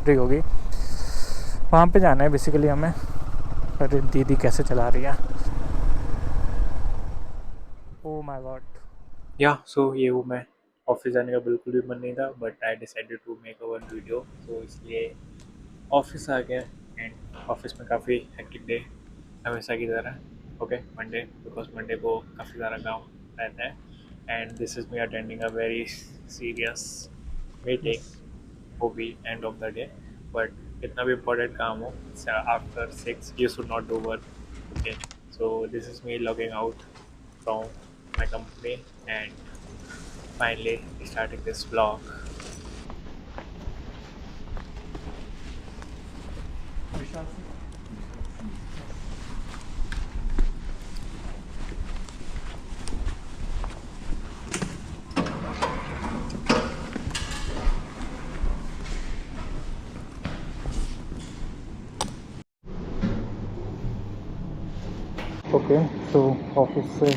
Free होगी, वहाँ पे जाना है बेसिकली हमें। अरे दीदी कैसे चला रही है, ओ माय गॉड। सो ये हूँ मैं। ऑफिस जाने का बिल्कुल भी मन नहीं था, but I decided to make a one video, तो इसलिए ऑफिस आ गया। एंड ऑफिस में काफ़ी हेक्टिक डे हमेशा की तरह। ओके, मंडे, बिकॉज मंडे को काफ़ी ज़्यादा काम रहता है। And this is me attending a very serious meeting, वो भी end of the day. But कितना भी इम्पोर्टेंट काम हो, after 6 you should not do work. Okay, so this is me logging out from my company and finally starting this vlog. Okay, तो office से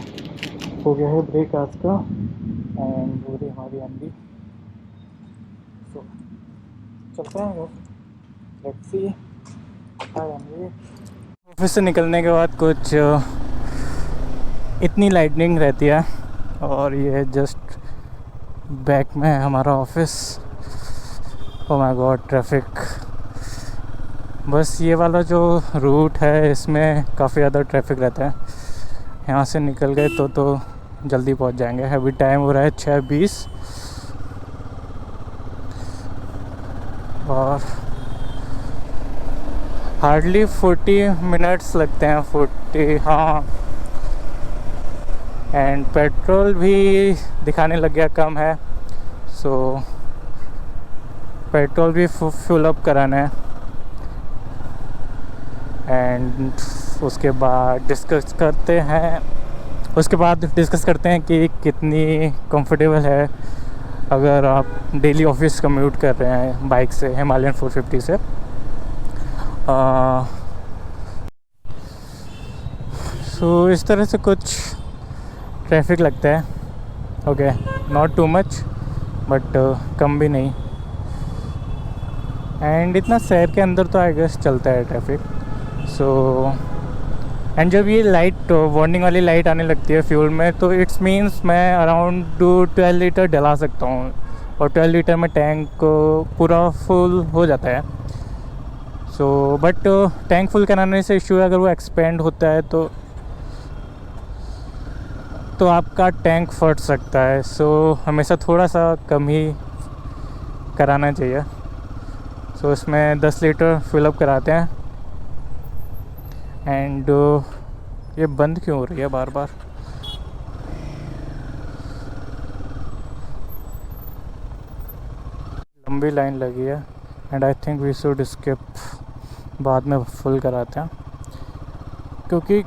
हो गया है ब्रेक आज का, एंड हो रही हमारी एमडी। सो चलते हैं बस, let's see hi MD. Office से निकलने के बाद कुछ इतनी लाइटनिंग रहती है, और ये जस्ट बैक में है हमारा office. O my God, traffic. बस ये वाला जो रूट है इसमें काफ़ी ज़्यादा ट्रैफिक रहता है। यहाँ से निकल गए तो जल्दी पहुँच जाएंगे। अभी टाइम हो रहा है 6:20, और हार्डली 40 मिनट्स लगते हैं, 40, हाँ। एंड पेट्रोल भी दिखाने लग गया कम है, सो पेट्रोल भी फुल अप कराना है। एंड उसके बाद डिस्कस करते हैं कि कितनी कंफर्टेबल है अगर आप डेली ऑफिस कम्यूट कर रहे हैं बाइक से, हिमालयन 450 से। सो इस तरह से कुछ ट्रैफिक लगता है। Okay, not too much, but कम भी नहीं। एंड इतना शहर के अंदर तो आई गेस चलता है ट्रैफिक। सो एंड जब ये लाइट, वार्निंग वाली लाइट आने लगती है फ्यूल में, तो इट्स मीन्स मैं अराउंड 12 लीटर डला सकता हूँ, और 12 लीटर में टैंक पूरा फुल हो जाता है। सो बट टैंक फुल कराने से इशू है, अगर वो एक्सपेंड होता है तो आपका टैंक फट सकता है। सो हमेशा थोड़ा सा कम ही कराना चाहिए। सो इसमें 10 लीटर फिलअप कराते हैं। एंड ये बंद क्यों हो रही है बार बार? लंबी लाइन लगी है, and I think we should skip, बाद में फुल कराते हैं, क्योंकि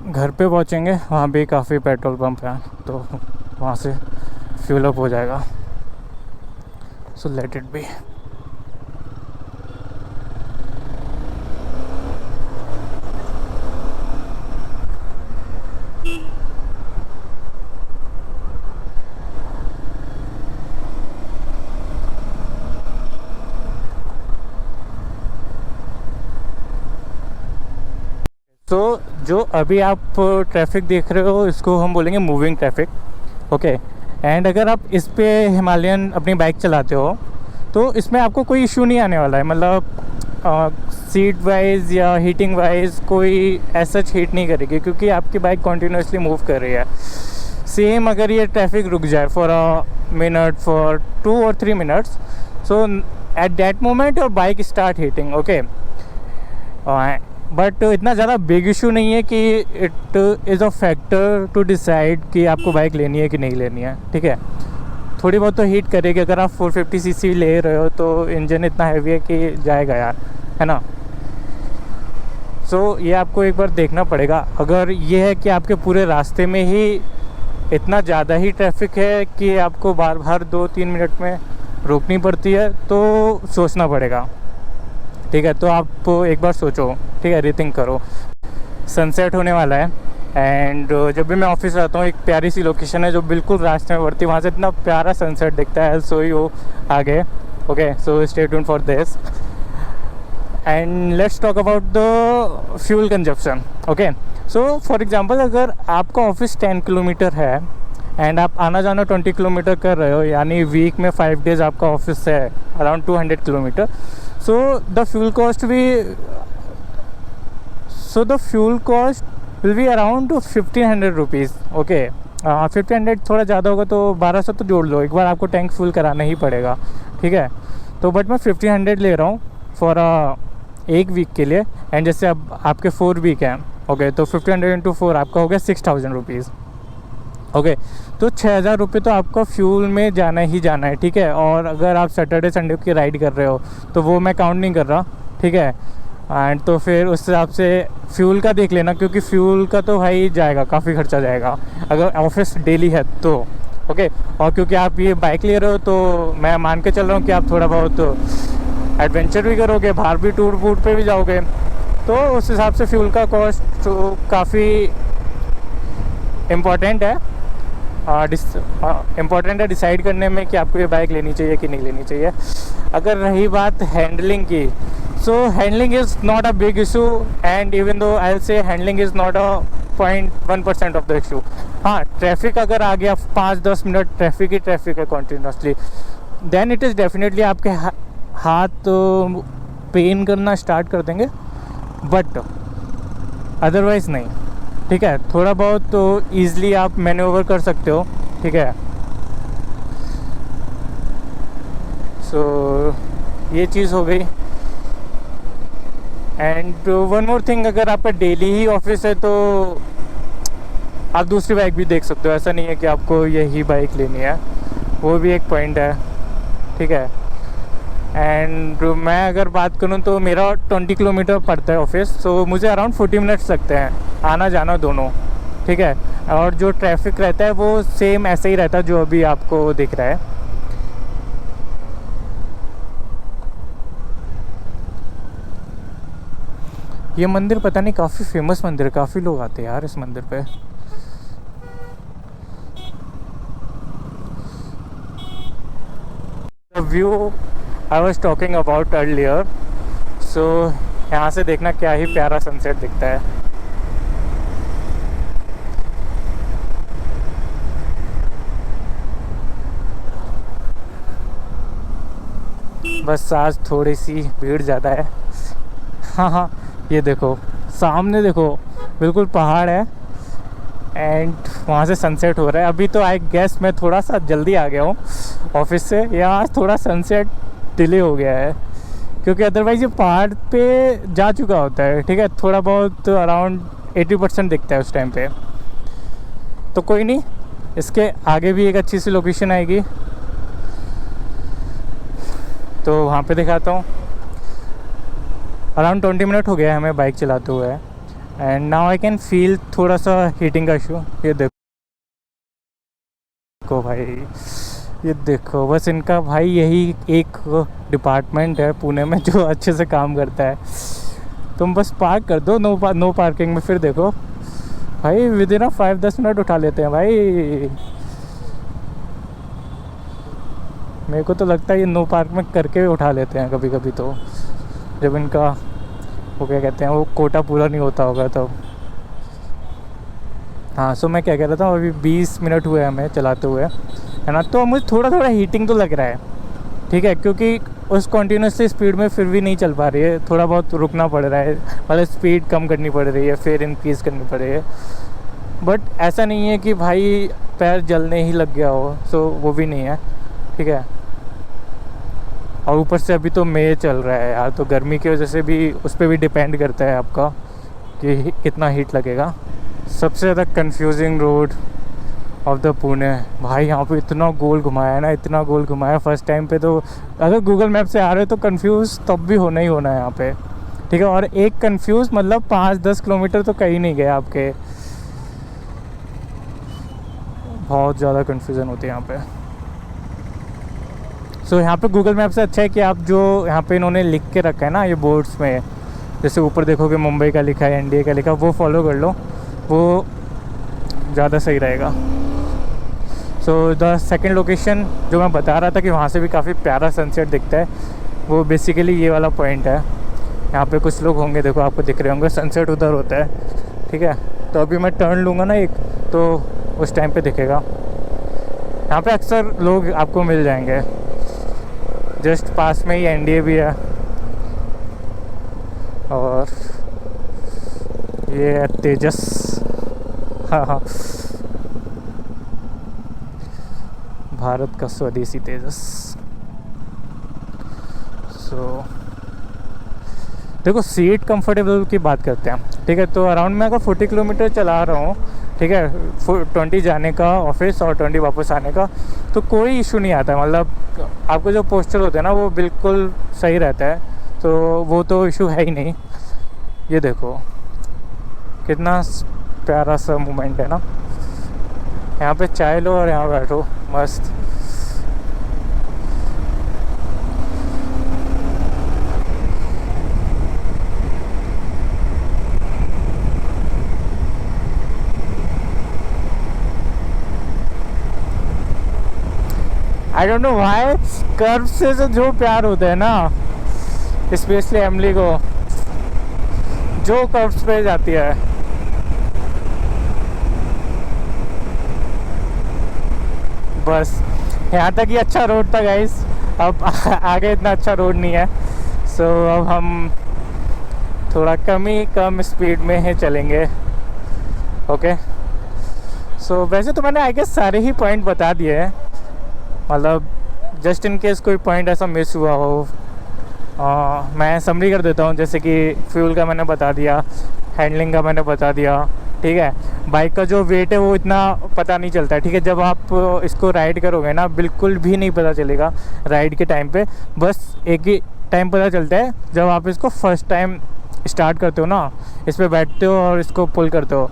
घर पे पहुंचेंगे वहाँ भी काफ़ी पेट्रोल पंप हैं, तो वहाँ से फ्यूल अप हो जाएगा। So let it be. तो जो अभी आप ट्रैफिक देख रहे हो, इसको हम बोलेंगे मूविंग ट्रैफिक। ओके, एंड अगर आप इस पे हिमालयन अपनी बाइक चलाते हो तो इसमें आपको कोई इशू नहीं आने वाला है। मतलब सीट वाइज या हीटिंग वाइज कोई ऐसा हीट नहीं करेगी, क्योंकि आपकी बाइक कॉन्टीन्यूसली मूव कर रही है। सेम अगर ये ट्रैफिक रुक जाए फॉर अ मिनट, फॉर 2 और 3 minutes, so at that moment your bike start heating. Okay, but इतना ज़्यादा बिग इशू नहीं है कि it is a factor to decide कि आपको बाइक लेनी है कि नहीं लेनी है। ठीक है, थोड़ी बहुत तो हीट करेगी। अगर आप 450 सीसी ले रहे हो तो इंजन इतना हैवी है कि जाएगा यार, है ना। सो ये आपको एक बार देखना पड़ेगा। अगर ये है कि आपके पूरे रास्ते में ही इतना ज़्यादा ही ट्रैफिक है कि आपको बार बार 2-3 मिनट में रोकनी पड़ती है, तो सोचना पड़ेगा। ठीक है, तो आप एक बार सोचो, ठीक है, रीथिंक करो। सनसेट होने वाला है, एंड जब भी मैं ऑफिस रहता हूँ, एक प्यारी सी लोकेशन है जो बिल्कुल रास्ते में पड़ती है, वहाँ से इतना प्यारा सनसेट दिखता है। सो ही वो आगे, Okay, so stay tuned for this. And let's talk about the fuel consumption. Okay, so for example, अगर आपका ऑफिस 10 किलोमीटर है एंड आप आना जाना 20 किलोमीटर कर रहे हो, यानी वीक में 5 डेज़ आपका ऑफिस है, around 200 kilometre. So the fuel cost will be around 1500 rupees. Okay, 1500 थोड़ा ज़्यादा होगा तो 1200 तो जोड़ लो, एक बार आपको टैंक फुल कराना ही पड़ेगा. ठीक है, तो बट मैं 1500 ले रहा हूँ फॉर एक वीक के लिए. एंड जैसे अब आपके 4 वीक हैं, ओके, तो 1500 इंटू 4 आपका हो गया 6000 रुपीज़. ओके, तो 6000 रुपये तो आपका फ्यूल में जाना ही जाना है. ठीक है, और अगर आप सैटरडे संडे की राइड कर रहे हो तो वो मैं काउंट नहीं कर रहा. ठीक है, एंड तो फिर उस हिसाब से फ्यूल का देख लेना, क्योंकि फ्यूल का तो भाई जाएगा, काफ़ी खर्चा जाएगा अगर ऑफिस डेली है तो. ओके, और क्योंकि आप ये बाइक ले रहे हो तो मैं मान के चल रहा हूँ कि आप थोड़ा बहुत एडवेंचर भी करोगे, बाहर भी टूर वूर पे भी जाओगे, तो उस हिसाब से फ्यूल का कॉस्ट तो काफ़ी इम्पॉर्टेंट है. इम्पॉर्टेंट है डिसाइड करने में कि आपको ये बाइक लेनी चाहिए कि नहीं लेनी चाहिए. अगर रही बात हैंडलिंग की, so handling is not a big issue, and even though I will say handling is not a 0.1% of the issue. हाँ, ट्रैफिक अगर आ गया 5-10 मिनट ट्रैफिक है continuously, then it is definitely आपके हाथ तो पेन करना स्टार्ट कर देंगे, बट अदरवाइज़ नहीं. ठीक है, थोड़ा बहुत तो ईज़िली आप मैन्यूवर कर सकते हो. ठीक है, सो ये चीज़ हो गई. एंड वन मोर थिंग, अगर आपका डेली ही ऑफिस है तो आप दूसरी बाइक भी देख सकते हो. ऐसा नहीं है कि आपको यही बाइक लेनी है, वो भी एक पॉइंट है. ठीक है, एंड मैं अगर बात करूं तो मेरा 20 किलोमीटर पड़ता है ऑफिस, तो मुझे अराउंड 40 मिनट्स लगते हैं आना जाना दोनों. ठीक है, और जो ट्रैफिक रहता है वो सेम ऐसे ही रहता है जो अभी आपको दिख रहा है. ये मंदिर पता नहीं, काफ़ी फेमस मंदिर है, काफ़ी लोग आते हैं यार इस मंदिर पे. The view I was talking about earlier, so यहाँ से देखना क्या ही प्यारा सनसेट दिखता है. बस आज थोड़ी सी भीड़ ज़्यादा है. हाँ, ये देखो सामने, देखो बिल्कुल पहाड़ है एंड वहाँ से सनसेट हो रहा है. अभी तो आई गेस मैं थोड़ा सा जल्दी आ गया हूँ ऑफिस से, या आज थोड़ा सनसेट डिले हो गया है, क्योंकि अदरवाइज़ ये पहाड़ पे जा चुका होता है. ठीक है, थोड़ा बहुत अराउंड 80% दिखता है उस टाइम पे. तो कोई नहीं, इसके आगे भी एक अच्छी सी लोकेशन आएगी तो वहाँ पे दिखाता हूँ. अराउंड 20 मिनट हो गया है हमें बाइक चलाते हुए, and now I can feel थोड़ा सा हीटिंग का इशू. ये देखो भाई, ये देखो, बस इनका भाई यही एक डिपार्टमेंट है पुणे में जो अच्छे से काम करता है. तुम बस पार्क कर दो, नो पार्किंग में, फिर देखो भाई विद इन 5-10 मिनट उठा लेते हैं भाई. मेरे को तो लगता है ये नो पार्क में करके उठा लेते हैं कभी कभी, तो जब इनका वो क्या कहते हैं वो कोटा पूरा नहीं होता होगा तब. हाँ, सो मैं क्या कह रहा था, अभी 20 मिनट हुए हमें चलाते हुए, है ना, तो मुझे थोड़ा थोड़ा हीटिंग तो लग रहा है. ठीक है, क्योंकि उस कॉन्टीन्यूसली स्पीड में फिर भी नहीं चल पा रही है, थोड़ा बहुत रुकना पड़ रहा है, मतलब स्पीड कम करनी पड़ रही है, फिर इंक्रीज़ करनी पड़ रही है. बट ऐसा नहीं है कि भाई पैर जलने ही लग गया हो, सो वो भी नहीं है. ठीक है, और ऊपर से अभी तो मई चल रहा है यार, तो गर्मी की वजह से भी उस पर भी डिपेंड करता है आपका कि कितना हीट लगेगा. सबसे ज़्यादा confusing road of the Pune भाई, यहाँ पे इतना गोल घुमाया है ना, इतना गोल घुमाया फर्स्ट टाइम पे. तो अगर गूगल मैप से आ रहे हो तो कंफ्यूज तब भी होना ही होना है यहाँ पे. ठीक है, और एक कंफ्यूज मतलब 5-10 किलोमीटर तो कहीं नहीं गए आपके, बहुत ज़्यादा कन्फ्यूज़न होती है यहाँ पे. सो यहाँ पे गूगल मैप से अच्छा है कि आप जो यहाँ पे इन्होंने लिख के रखा है ना ये बोर्ड्स में, जैसे ऊपर देखोगे मुंबई का लिखा है, एनडीए का लिखा, वो फॉलो कर लो, वो ज़्यादा सही रहेगा. सो द सेकंड लोकेशन जो मैं बता रहा था कि वहाँ से भी काफ़ी प्यारा सनसेट दिखता है, वो बेसिकली ये वाला पॉइंट है। यहाँ पे कुछ लोग होंगे, देखो आपको दिख रहे होंगे, सनसेट उधर होता है, ठीक है। तो अभी मैं टर्न लूँगा ना एक, तो उस टाइम पे दिखेगा। यहाँ पे अक्सर लोग आपको मिल जाएंगे। जस्ट पास में ही एनडीए भी है, और ये है तेजस। हाँ हाँ, भारत का स्वदेशी तेजस। सो देखो, सीट कंफर्टेबल की बात करते हैं, ठीक है। तो अराउंड मैं अगर 40 किलोमीटर चला रहा हूँ, ठीक है, 20 जाने का ऑफिस और 20 वापस आने का, तो कोई इशू नहीं आता है। मतलब आपको जो पोस्चर होता है ना, वो बिल्कुल सही रहता है, तो वो तो इशू है ही नहीं। ये देखो कितना प्यारा सा मोमेंट है ना। यहाँ पे चाय लो और यहाँ बैठो, मस्त। I don't know why, curve से जो प्यार होता है ना, स्पेशली एमली को, जो कर्व्स पे जाती है। बस यहाँ तक ही अच्छा रोड था गाइस, अब आगे इतना अच्छा रोड नहीं है। सो अब हम थोड़ा कम स्पीड में ही चलेंगे। ओके, सो वैसे तो मैंने आई गेस सारे ही पॉइंट बता दिए हैं, मतलब जस्ट इन केस कोई पॉइंट ऐसा मिस हुआ हो। मैं समरी कर देता हूँ, जैसे कि फ्यूल का मैंने बता दिया, हैंडलिंग का मैंने बता दिया, ठीक है। बाइक का जो वेट है वो इतना पता नहीं चलता है, ठीक है। जब आप इसको राइड करोगे ना, बिल्कुल भी नहीं पता चलेगा राइड के टाइम पे। बस एक ही टाइम पता चलता है, जब आप इसको फर्स्ट टाइम स्टार्ट करते हो ना, इस पर बैठते हो और इसको पुल करते हो,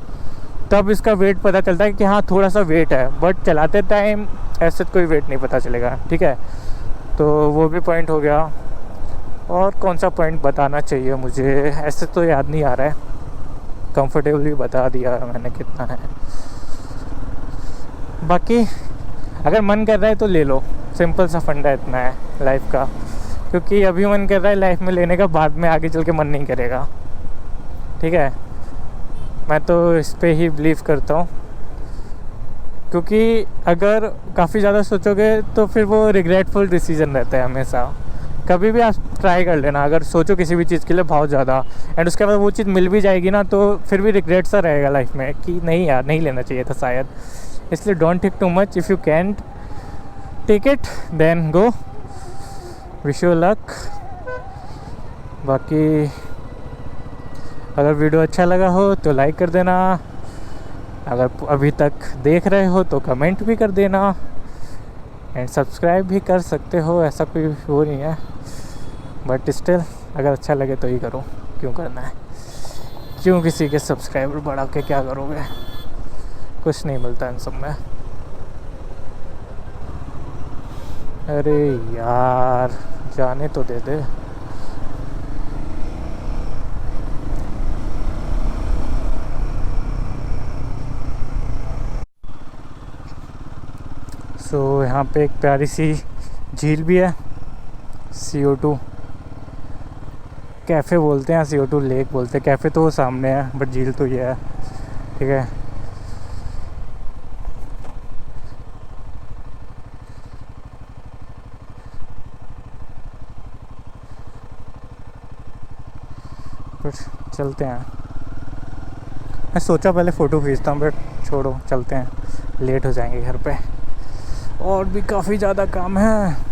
तब इसका वेट पता चलता है कि हाँ थोड़ा सा वेट है। बट चलाते टाइम ऐसे कोई वेट नहीं पता चलेगा, ठीक है। तो वो भी पॉइंट हो गया। और कौन सा पॉइंट बताना चाहिए मुझे, ऐसे तो याद नहीं आ रहा है। कंफर्टेबली बता दिया मैंने कितना है। बाकी अगर मन कर रहा है तो ले लो, सिंपल सा फंडा इतना है लाइफ का। क्योंकि अभी मन कर रहा है लाइफ में लेने का, बाद में आगे चल के मन नहीं करेगा, ठीक है। मैं तो इस पे ही बिलीव करता हूँ, क्योंकि अगर काफ़ी ज़्यादा सोचोगे तो फिर वो रिग्रेटफुल डिसीजन रहता है हमेशा। कभी भी आप ट्राई कर लेना, अगर सोचो किसी भी चीज़ के लिए बहुत ज़्यादा, एंड उसके बाद वो चीज़ मिल भी जाएगी ना, तो फिर भी रिग्रेट सा रहेगा लाइफ में कि नहीं यार, नहीं लेना चाहिए था शायद। इसलिए don't take too much. If you can take it then go, wish you luck. बाकी अगर वीडियो अच्छा लगा हो तो लाइक कर देना, अगर अभी तक देख रहे हो तो कमेंट भी कर देना, एंड सब्सक्राइब भी कर सकते हो, ऐसा कोई वो नहीं है। बट स्टिल अगर अच्छा लगे तो ही करो, क्यों करना है, क्यों किसी के सब्सक्राइबर बढ़ा के क्या करोगे, कुछ नहीं मिलता इन सब में। अरे यार जाने तो दे दे। सो यहाँ पे एक प्यारी सी झील भी है, CO2 कैफ़े बोलते हैं, CO2 लेक बोलते हैं। कैफ़े तो वो सामने है, बट झील तो ये है, ठीक है। बट चलते हैं। मैं सोचा पहले फ़ोटो खींचता हूँ, बट छोड़ो, चलते हैं, लेट हो जाएंगे घर पे, और भी काफ़ी ज़्यादा काम है।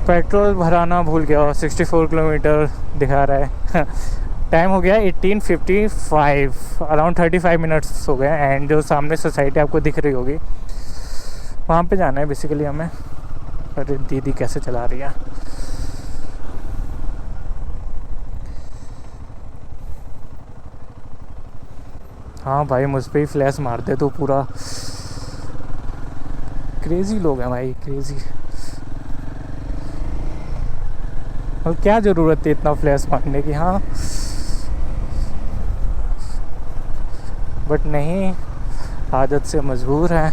पेट्रोल भराना भूल गया, 64 किलोमीटर दिखा रहा है। टाइम हो गया 18:55, अराउंड 35 मिनट्स हो गए। एंड जो सामने सोसाइटी आपको दिख रही होगी, वहाँ पे जाना है बेसिकली हमें। अरे दीदी कैसे चला रही है। हाँ भाई, मुझ पे ही फ्लैश मार दे तो पूरा क्रेजी लोग हैं भाई, क्रेजी। और क्या ज़रूरत थी इतना फ्लैश मारने की। हाँ बट नहीं, आदत से मजबूर हैं।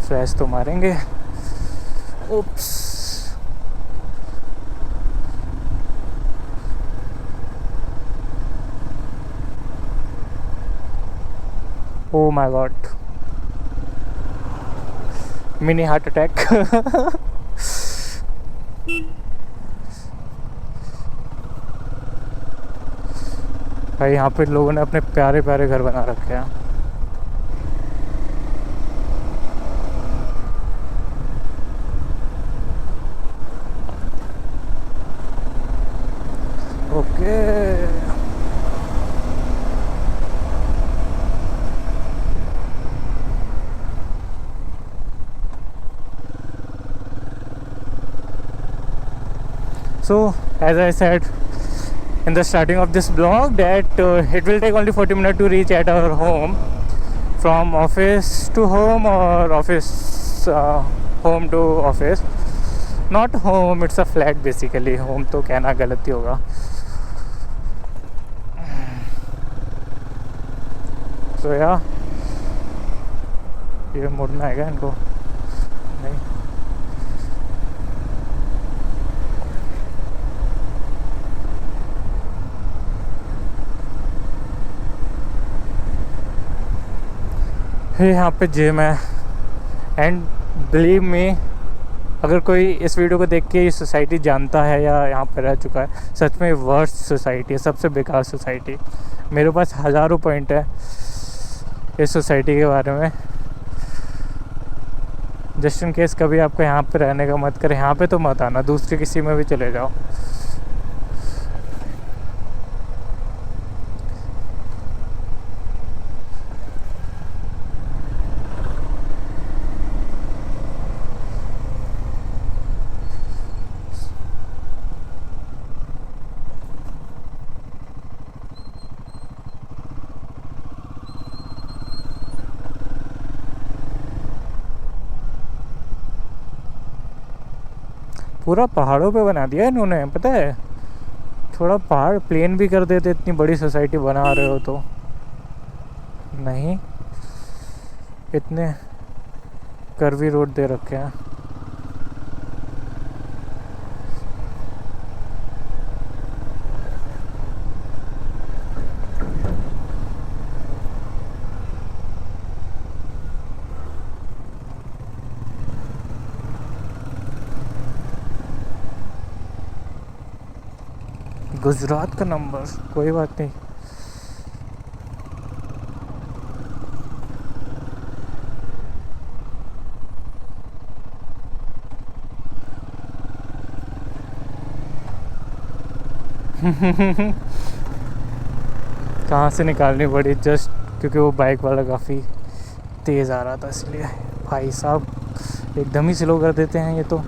फ्लैश तो मारेंगे। Oops. Oh my god, mini heart attack. भाई यहाँ पे लोगों ने अपने प्यारे प्यारे घर बना रखे हैं। Okay so as I said in the starting of this blog that it will take only 40 minutes to reach at our home, from office to home or office home to office. Not home, it's a flat basically. Home तो कहना गलत ही होगा। so yeah, ये मुड़ना है क्या इनको? नहीं। यहाँ पे जिम है एंड बिलीव मी, अगर कोई इस वीडियो को देख के ये सोसाइटी जानता है या यहाँ पर रह चुका है, सच में वर्स्ट सोसाइटी है, सबसे बेकार सोसाइटी। मेरे पास हज़ारों पॉइंट है इस सोसाइटी के बारे में। जस्ट इन केस कभी आपको यहाँ पे रहने का मत करे, यहाँ पे तो मत आना, दूसरी किसी में भी चले जाओ। पूरा पहाड़ों पे बना दिया इन्होंने, पता है। थोड़ा पहाड़ प्लेन भी कर देते, इतनी बड़ी सोसाइटी बना रहे हो तो। नहीं, इतने कर्वी रोड दे रखे हैं। गुजरात का नंबर, कोई बात नहीं। कहाँ से निकालनी पड़ी, जस्ट क्योंकि वो बाइक वाला काफ़ी तेज़ आ रहा था, इसलिए। भाई साहब एकदम ही स्लो कर देते हैं ये तो।